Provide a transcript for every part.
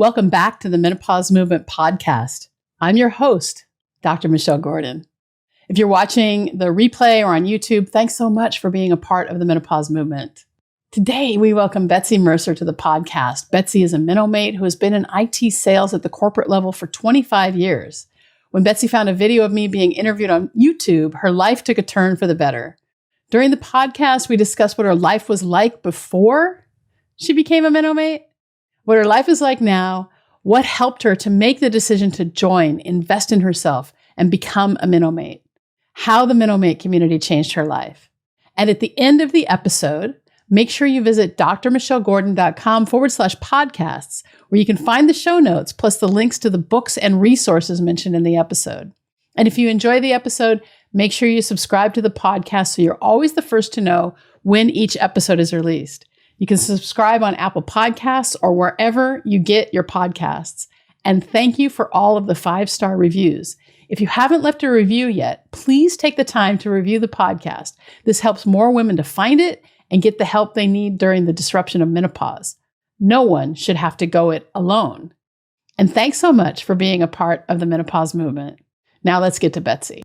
Welcome back to the Menopause Movement podcast. I'm your host, Dr. Michelle Gordon. If you're watching the replay or on YouTube, thanks so much for being a part of the Menopause Movement. Today, we welcome Betsy Mercer to the podcast. Betsy is a MENO-mate who has been in IT sales at the corporate level for 25 years. When Betsy found a video of me being interviewed on YouTube, her life took a turn for the better. During the podcast, we discussed what her life was like before she became a MENO-mate, what her life is like now, what helped her to make the decision to join, invest in herself, and become a MENO-mate, how the MENO-mate community changed her life. And at the end of the episode, make sure you visit drmichellegordon.com/podcasts, where you can find the show notes, plus the links to the books and resources mentioned in the episode. And if you enjoy the episode, make sure you subscribe to the podcast so you're always the first to know when each episode is released. You can subscribe on Apple Podcasts or wherever you get your podcasts. And thank you for all of the 5-star reviews. If you haven't left a review yet, please take the time to review the podcast. This helps more women to find it and get the help they need during the disruption of menopause. No one should have to go it alone. And thanks so much for being a part of the Menopause Movement. Now let's get to Betsy.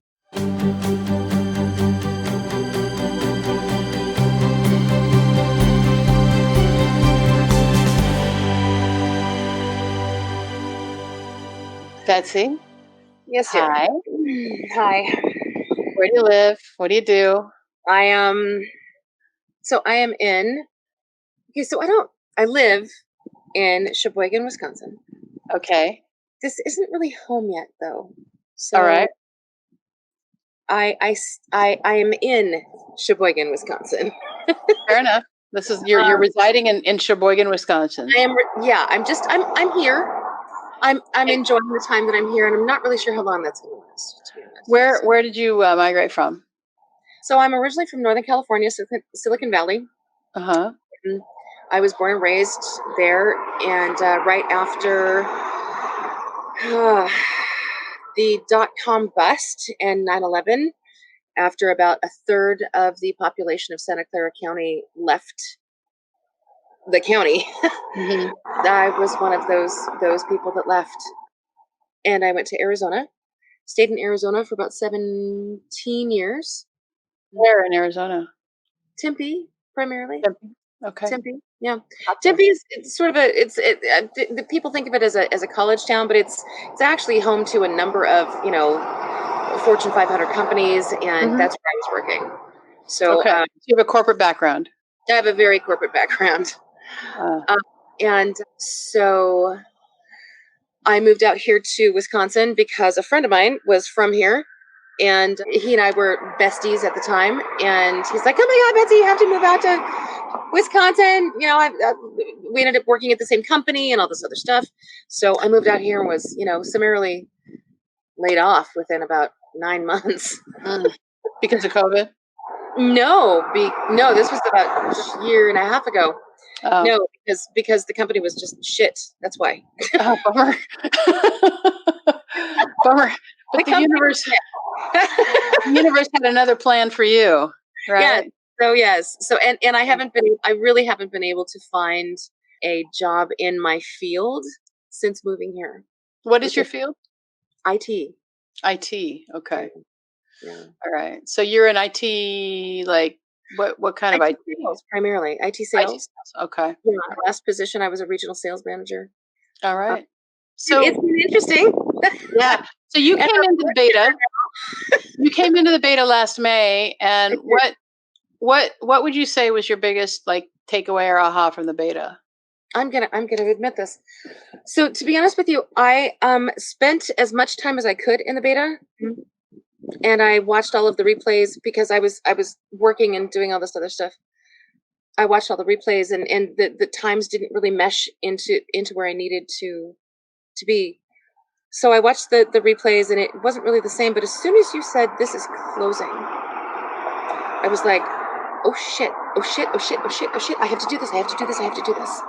Betsy. Yes, sir. Hi. Hi. Where do you live? What do you do? I am I live in Sheboygan, Wisconsin. Okay. This isn't really home yet though. So All right. I am in Sheboygan, Wisconsin. Fair enough. This is you're residing in Sheboygan, Wisconsin. I'm here. I'm enjoying the time that I'm here, and I'm not really sure how long that's going to last, to be honest. Where did you migrate from? So I'm originally from Northern California, Silicon Valley. Uh-huh. I was born and raised there, and right after the dot-com bust and 9/11, after about a third of the population of Santa Clara County left the county, Mm-hmm. I was one of those people that left, and I went to Arizona. Stayed in Arizona for about 17 years. Where in Arizona? Tempe, primarily. Tempe. Okay. Tempe, yeah. Tempe is it's sort of the people think of it as a college town, but it's actually home to a number of Fortune 500 companies, and that's where I was working. So, okay. You have a corporate background. I have a very corporate background, and so I moved out here to Wisconsin because a friend of mine was from here. And he and I were besties at the time. And he's like, "Oh my God, Betsy, you have to move out to Wisconsin." We ended up working at the same company and all this other stuff. So I moved out here and was, summarily laid off within about 9 months. Because of COVID? No, this was about a year and a half ago. Oh. No, because the company was just shit. That's why. Oh, bummer. Bummer. But the universe had another plan for you, right? Yeah. So yes. So and I really haven't been able to find a job in my field since moving here. What is your field? IT. IT. Okay. Yeah. All right. So you're in IT, like what kind of IT? Sales, primarily IT sales. IT sales. Okay. Yeah. Last position, I was a regional sales manager. All right. So it's been interesting. Yeah. So you came into the beta. You came into the beta last May, and what would you say was your biggest takeaway or aha from the beta? I'm gonna admit this. So to be honest with you, I spent as much time as I could in the beta, and I watched all of the replays because I was working and doing all this other stuff. I watched all the replays, and the times didn't really mesh into where I needed to be. So I watched the replays, and it wasn't really the same. But as soon as you said this is closing, I was like, oh shit, oh shit, oh shit, oh shit, oh shit. I have to do this. I have to do this. I have to do this.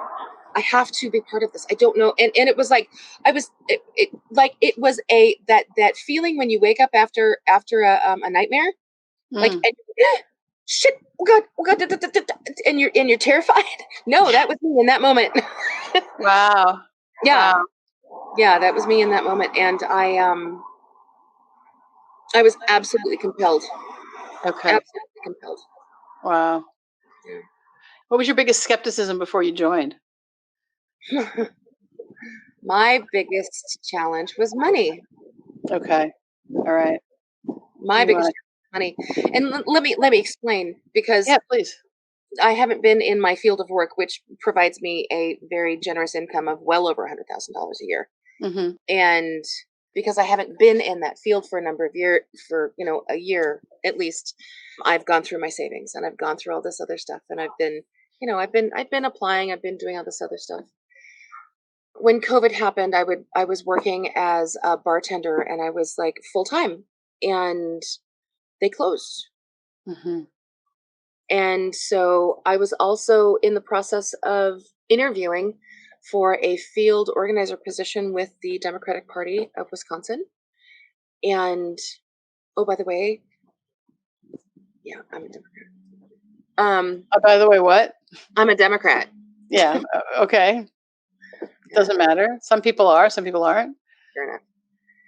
I have to be part of this. I don't know. And it was like, it was that feeling when you wake up after a nightmare, like, and, shit, oh God, and you're terrified. No, that was me in that moment. Wow. Yeah. Wow. Yeah, that was me in that moment. And I was absolutely compelled. Okay. Absolutely compelled. Wow. Yeah. What was your biggest skepticism before you joined? My biggest challenge was money. Okay. All right. My You biggest want challenge was money. And let me explain, because Yeah, please. I haven't been in my field of work, which provides me a very generous income of well over $100,000 a year. Mm-hmm. And because I haven't been in that field for a number of years, for, a year at least, I've gone through my savings and I've gone through all this other stuff. And I've been applying, I've been doing all this other stuff. When COVID happened, I was working as a bartender, and I was like full time, and they closed. Mm-hmm. And so I was also in the process of interviewing for a field organizer position with the Democratic Party of Wisconsin. And oh, by the way, yeah, I'm a Democrat. By the way, what? I'm a Democrat. Yeah. Okay. Doesn't matter. Some people are, some people aren't. Fair enough.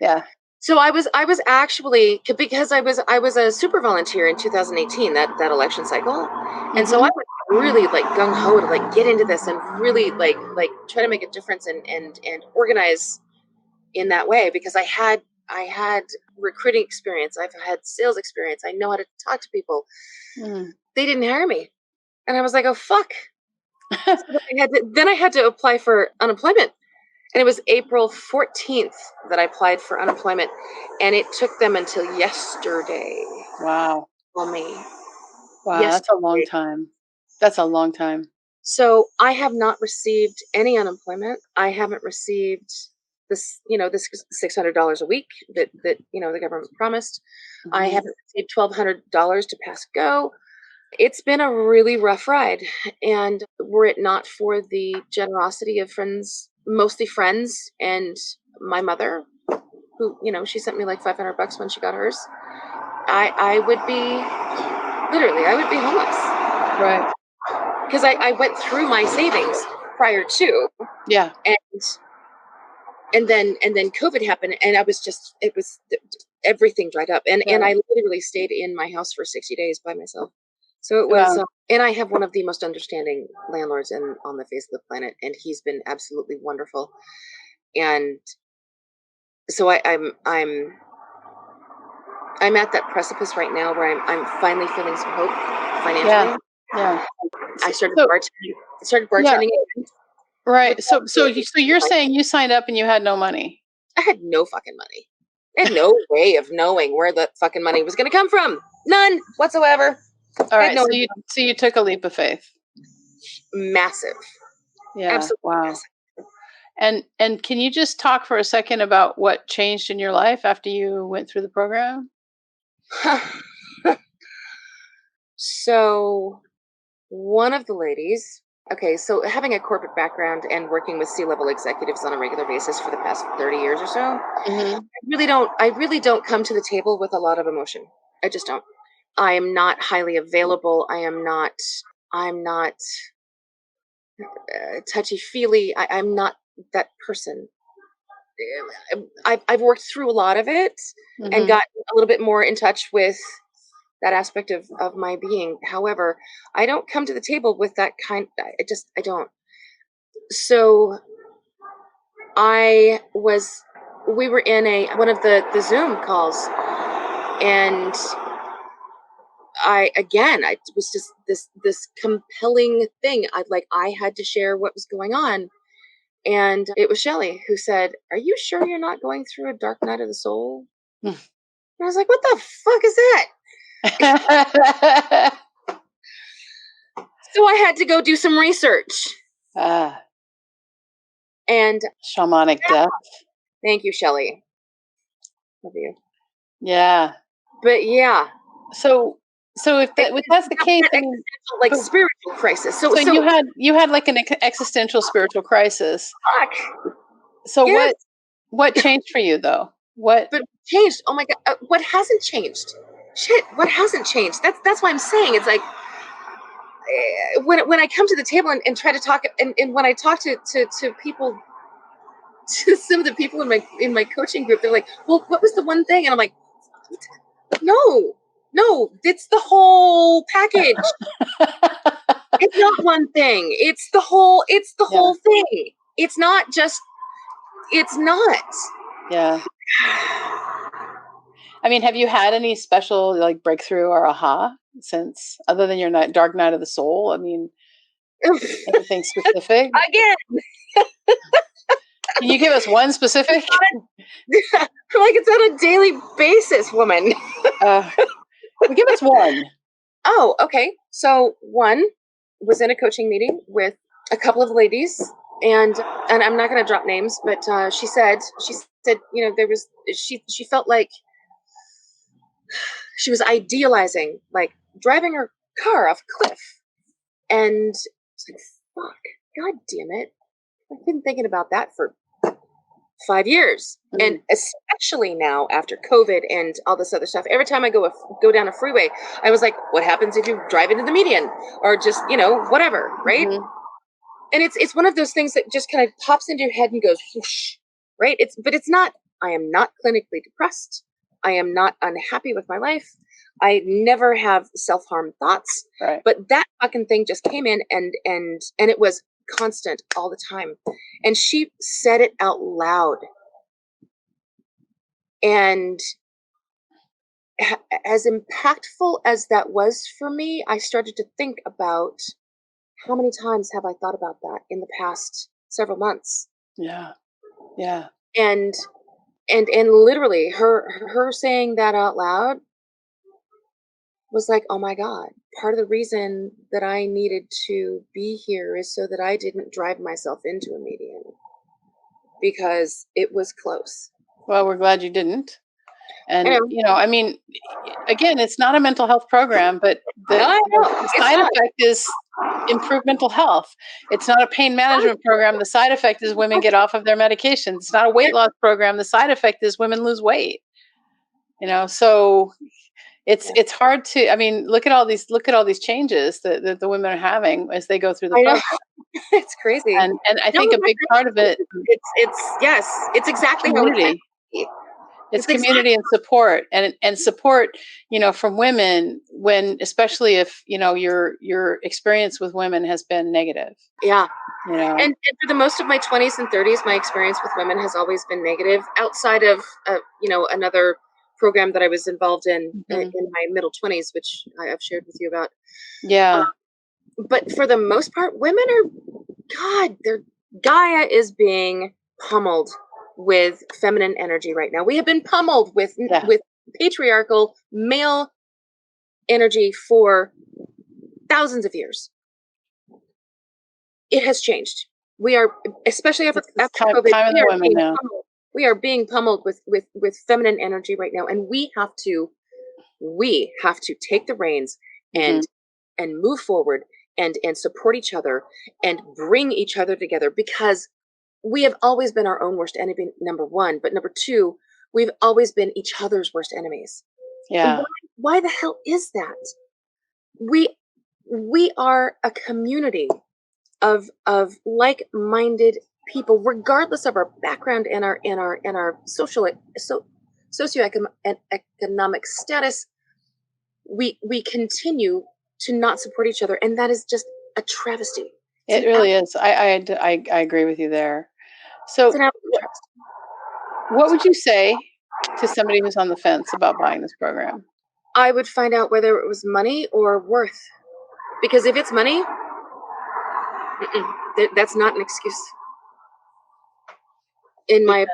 Yeah. So I was actually, because I was a super volunteer in 2018, that election cycle. And so I was really like gung ho to like get into this and really like try to make a difference and organize in that way, because I had recruiting experience, I've had sales experience, I know how to talk to people. Mm. They didn't hire me, and I was like, oh fuck. So then I had to apply for unemployment, and it was April 14th that I applied for unemployment, and it took them until yesterday. Wow. For me. Wow, Yes. that's a long time. That's a long time. So I have not received any unemployment. I haven't received this $600 a week that the government promised. I haven't received $1,200 to pass go. It's been a really rough ride, and were it not for the generosity of friends, mostly friends, and my mother, who she sent me like $500 when she got hers, I would be literally, I would be homeless. Right. Because I went through my savings prior to, Yeah. and then COVID happened, and everything dried up, and I literally stayed in my house for 60 days by myself. So it was, Wow. and I have one of the most understanding landlords on the face of the planet, and he's been absolutely wonderful. And so I'm at that precipice right now where I'm finally feeling some hope financially. Yeah. I started So- bartending. Right. So you're saying you signed up and you had no money. I had no fucking money. I had no way of knowing where the fucking money was going to come from. None whatsoever. All right. So you took a leap of faith. Massive. Yeah. Absolutely. Wow. Massive. And can you just talk for a second about what changed in your life after you went through the program? So one of the ladies, okay, so having a corporate background and working with C-level executives on a regular basis for the past 30 years or so, I really don't come to the table with a lot of emotion. I just don't. I am not highly available. I'm not touchy-feely. I'm not that person. I've worked through a lot of it and gotten a little bit more in touch with that aspect of my being. However, I don't come to the table with that kind. I don't. So we were in one of the Zoom calls, and I was just this compelling thing. I had to share what was going on. And it was Shelley who said, "Are you sure you're not going through a dark night of the soul?" And I was like, "What the fuck is that?" So I had to go do some research. And Shamanic death. Thank you, Shelley. Love you. Yeah. But yeah. So if that's the case, like spiritual crisis. So you had like an existential spiritual crisis. Fuck. So yes. What changed for you though? What changed? Oh my god! What hasn't changed? Shit! What hasn't changed? That's why I'm saying it's like when I come to the table and try to talk, and when I talk to people some of the people in my coaching group, they're like, well, what was the one thing? And I'm like, no, it's the whole package. It's not one thing. It's the whole thing. It's not. Yeah. I mean, have you had any special like breakthrough or aha since, other than your dark night of the soul? I mean, anything specific? Again. Can you give us one specific? Like it's on a daily basis, woman. Give us one. Oh, okay. So one was in a coaching meeting with a couple of ladies, and I'm not going to drop names, but she said, she felt like she was idealizing like driving her car off a cliff, and it's like, fuck, God damn it, I've been thinking about that for 5 years. And especially now after COVID and all this other stuff, every time I go down a freeway, I was like, what happens if you drive into the median or just, whatever, right? And it's one of those things that just kind of pops into your head and goes whoosh, right? But it's not, I am not clinically depressed. I am not unhappy with my life. I never have self-harm thoughts, right. But that fucking thing just came in and it was constant all the time. And she said it out loud. And as impactful as that was for me, I started to think about how many times have I thought about that in the past several months. Yeah. And literally her saying that out loud was like, oh my God, part of the reason that I needed to be here is so that I didn't drive myself into a median, because it was close. Well, we're glad you didn't. And, I mean, again, it's not a mental health program, but the side effect is improved mental health. It's not a pain management program. The side effect is women get off of their medications. It's not a weight loss program. The side effect is women lose weight. So it's hard to, I mean, look at all these changes that the women are having as they go through the program. It's crazy. And I think a big part of it, it's exactly community. It's community and support, and support, from women when, especially if, your experience with women has been negative. Yeah. And for the most of my 20s and 30s, my experience with women has always been negative, outside of, another program that I was involved in in my middle 20s, which I've shared with you about. Yeah. But for the most part, women are, Gaia is being pummeled with feminine energy right now. We have been pummeled with patriarchal male energy for thousands of years. It has changed. We are, especially after COVID, we are being pummeled with feminine energy right now, and we have to take the reins and move forward and support each other and bring each other together, because we have always been our own worst enemy, number one, but number two, we've always been each other's worst enemies. Yeah. Why the hell is that? We are a community of like-minded people, regardless of our background and our socioeconomic status. We continue to not support each other, and that is just a travesty. It really is. I agree with you there. So what would you say to somebody who's on the fence about buying this program? I would find out whether it was money or worth. Because if it's money, that's not an excuse. In my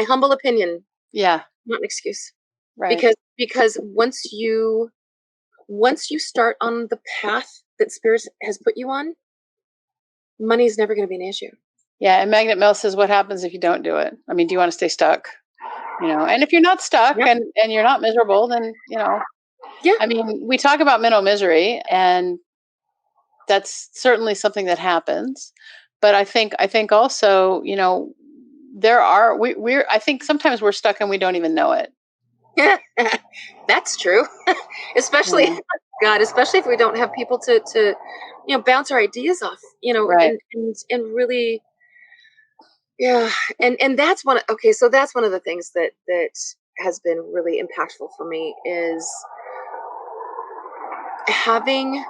humble opinion. Yeah. Not an excuse. Right. Because once you start on the path that Spirit has put you on, money is never going to be an issue. Yeah, and Magnet Mel says, what happens if you don't do it? I mean, do you want to stay stuck? And if you're not stuck and you're not miserable, then, I mean, we talk about mental misery, and that's certainly something that happens. But I think also, I think sometimes we're stuck and we don't even know it. That's true. Especially, especially if we don't have people to bounce our ideas off, right. and really Yeah. And that's one. Okay. So that's one of the things that has been really impactful for me is having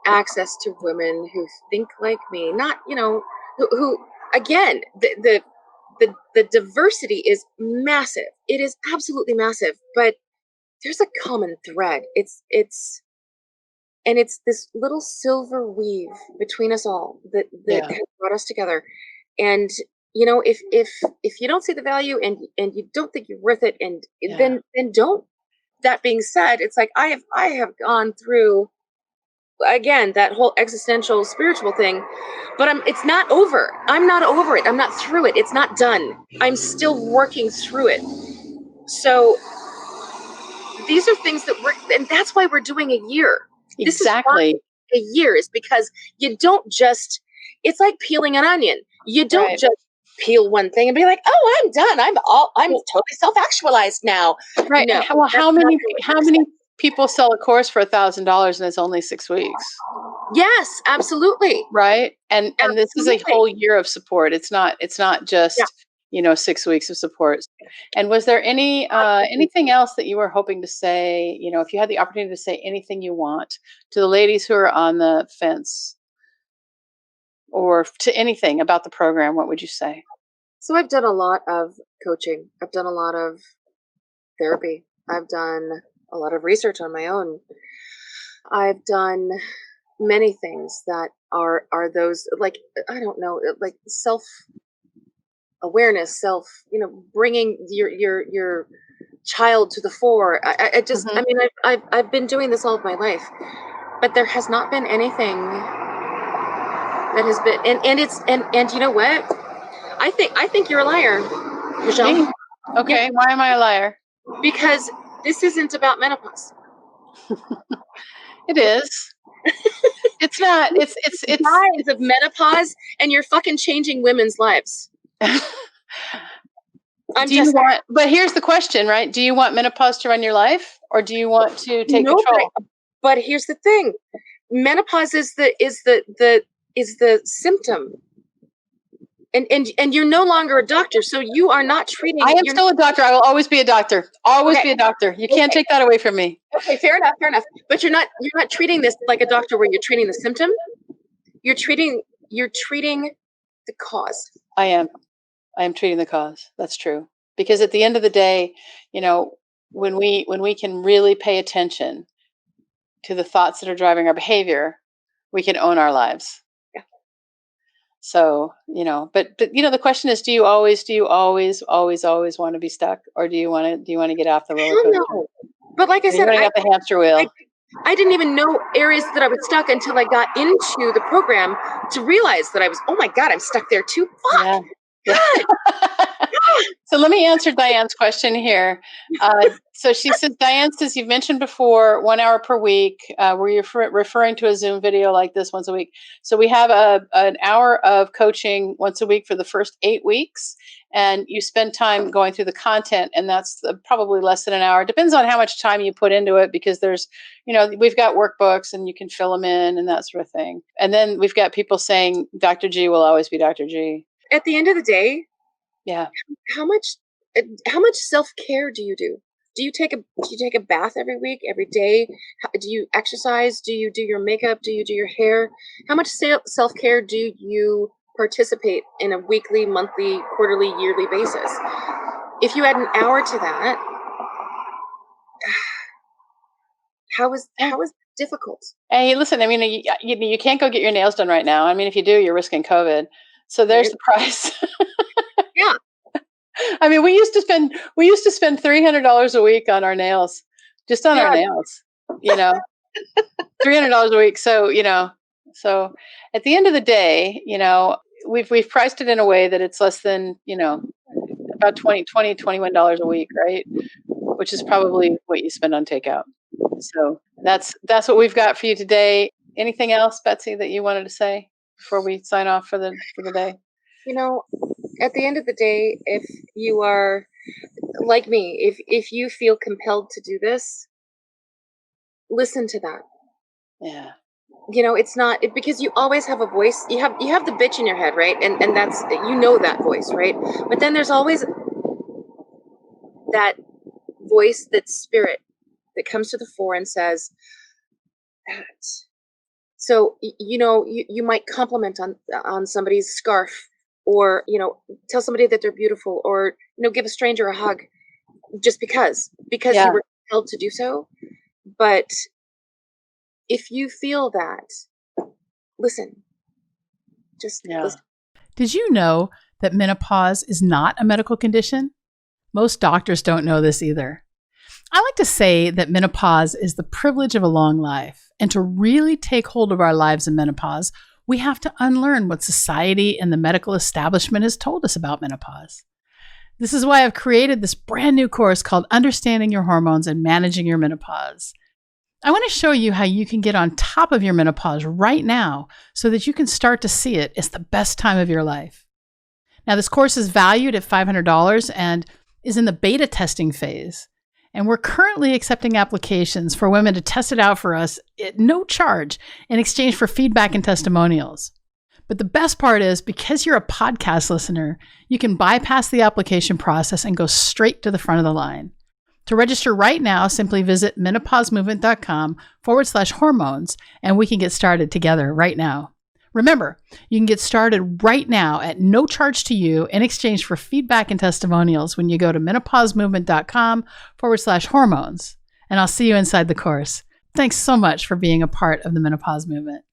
access to women who think like me, not, who again, the diversity is massive. It is absolutely massive, but there's a common thread. It's this little silver weave between us all that Yeah. has brought us together. And if you don't see the value and you don't think you're worth it, and Yeah. then don't. That being said, it's like I have gone through again that whole existential spiritual thing, but it's not over. I'm not over it. I'm not through it. It's not done. I'm still working through it. So these are things that we're, and that's why we're doing a year. This is why Exactly. a year is because you don't just, it's like peeling an onion. You don't Right. just peel one thing and be like, oh, I'm done. I'm Well, totally self-actualized now. right. No, And how that's not many how it how works. many people sell a course for $1,000 and it's only 6 weeks? Yes, absolutely. Right. And this is a Absolutely. whole year of support. It's not Yeah. just, 6 weeks of support. And was there anything else that you were hoping to say, if you had the opportunity to say anything you want to the ladies who are on the fence or to anything about the program, what would you say? So I've done a lot of coaching. I've done a lot of therapy. I've done a lot of research on my own. I've done many things that are those, like, I don't know, like self awareness, self, bringing your child to the fore. I just, Mhm. I mean, I've been doing this all of my life, but there has not been anything that has been, and it's, and you know what? I think you're a liar, Michelle. Me? Yeah, Okay. Why am I a liar? because this isn't about menopause. It is. It's not. Guys of menopause, and you're fucking changing women's lives. I'm Do you just want, but here's the question, right? Do you want menopause to run your life or do you want to take no, control? but here's the thing: menopause is the symptom, and you're no longer a doctor, so you are not I treating. am You're still a doctor. I will always be a doctor. Always okay. be a doctor. You can't Okay, take that away from me. okay, fair enough, fair enough. But you're not treating this like a doctor, where you're treating the symptom. You're treating the cause. I am. I am treating the cause. That's true. Because at the end of the day, you know, when we can really pay attention to the thoughts that are driving our behavior, we can own our lives. Yeah. So, but the question is, do you always want to be stuck, or do you want to get off the roller Hell coaster? no. But like I Do you said, want to get off the hamster wheel? I didn't even know areas that I was stuck until I got into the program to realize that I was, oh my God, I'm stuck there too. Fuck. Yeah. Yeah. God. So let me answer Diane's question here. So she says, Diane says, you've mentioned before 1 hour per week. Were you referring to a Zoom video like this once a week? So we have an hour of coaching once a week for the first 8 weeks. And you spend time going through the content, and that's probably less than an hour. Depends on how much time you put into it, because we've got workbooks and you can fill them in and that sort of thing. And then we've got people saying, Dr. G will always be Dr. G. At the end of the day, Yeah. how much how much self-care do you do? Do you take a bath every week, every day? Do you exercise? Do you do your makeup? Do you do your hair? How much self-care do you participate in a weekly, monthly, quarterly, yearly basis? If you add an hour to that, how is Yeah. how is that difficult? Hey, listen, I mean, you can't go get your nails done right now. I mean, if you do, you're risking COVID. So there's Right? the price. Yeah. I mean, we used to spend $300 a week on our nails, just on our Yeah. nails, you know, $300 a week. So at the end of the day, we've priced it in a way that it's less than, about $21 a week, right? Which is probably what you spend on takeout. So that's what we've got for you today. Anything else, Betsy, that you wanted to say before we sign off for the day? You know, at the end of the day, if you are like me, if you feel compelled to do this, listen to that. Yeah. it's not because you always have a voice. You have the bitch in your head, right? And that's, that voice, right? But then there's always that voice, that spirit that comes to the fore and says that. So you might compliment on somebody's scarf, or tell somebody that they're beautiful, or give a stranger a hug, just because Yeah. you were compelled to do so. But if you feel that, listen. Just listen. Did you know that menopause is not a medical condition? Most doctors don't know this either. I like to say that menopause is the privilege of a long life. And to really take hold of our lives in menopause, we have to unlearn what society and the medical establishment has told us about menopause. This is why I've created this brand new course called Understanding Your Hormones and Managing Your Menopause. I want to show you how you can get on top of your menopause right now so that you can start to see it as the best time of your life. Now, this course is valued at $500 and is in the beta testing phase. And we're currently accepting applications for women to test it out for us at no charge in exchange for feedback and testimonials. But the best part is, because you're a podcast listener, you can bypass the application process and go straight to the front of the line. To register right now, simply visit menopausemovement.com/hormones, and we can get started together right now. Remember, you can get started right now at no charge to you in exchange for feedback and testimonials when you go to menopausemovement.com/hormones. And I'll see you inside the course. Thanks so much for being a part of the Menopause Movement.